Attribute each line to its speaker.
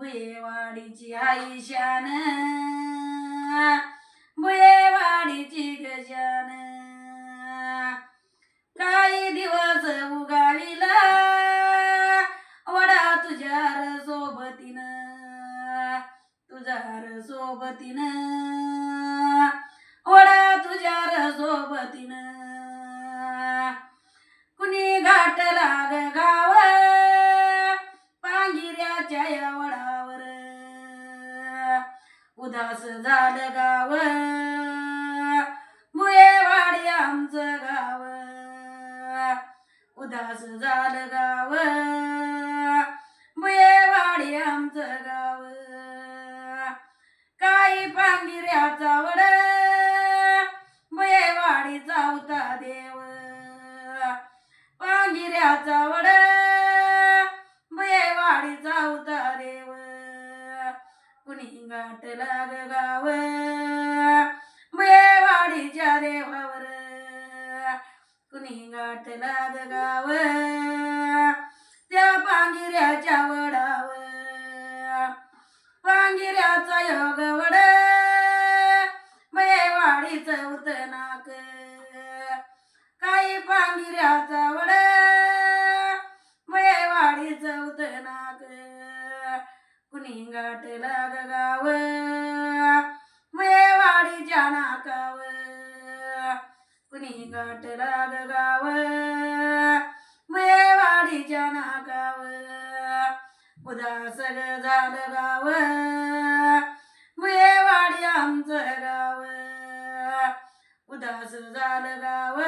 Speaker 1: बुयेवाडीची आई शान बुयेवाडीची गजान काही दिवस उगाविला वडा तुझ्यार सोबतीन वडा तुझ्यार सोबतीन कुणी घाटला ग गाव पांगिऱ्याच्या या वडावर उदास झालं गाव बुयेवाडी आमचं गाव उदास झालं गाव बुयेवाडी आमचं गाव काही पांगिऱ्याचा वड बुयेवाडीचा होता देव पांगिऱ्याचा वड बुयेवाडीचा होता देव कुणी गाठला ग गाव बुयेवाडीच्या देवावर कुणी गाठला ग गाव त्या पांगिऱ्याच्या वडावर पांगिऱ्याचा योग वड बुयेवाडीचं होत नाक काही पांगिऱ्याचा वड बुयेवाडीचं होत नाक कुणी गाठला ग गाव बुयेवाडीच्या नाकावर कुणी गाठला ग गाव बुयेवाडीच्या नाकावर उदास झालं गाव बुयेवाडी आमचं गाव उदास झालं गाव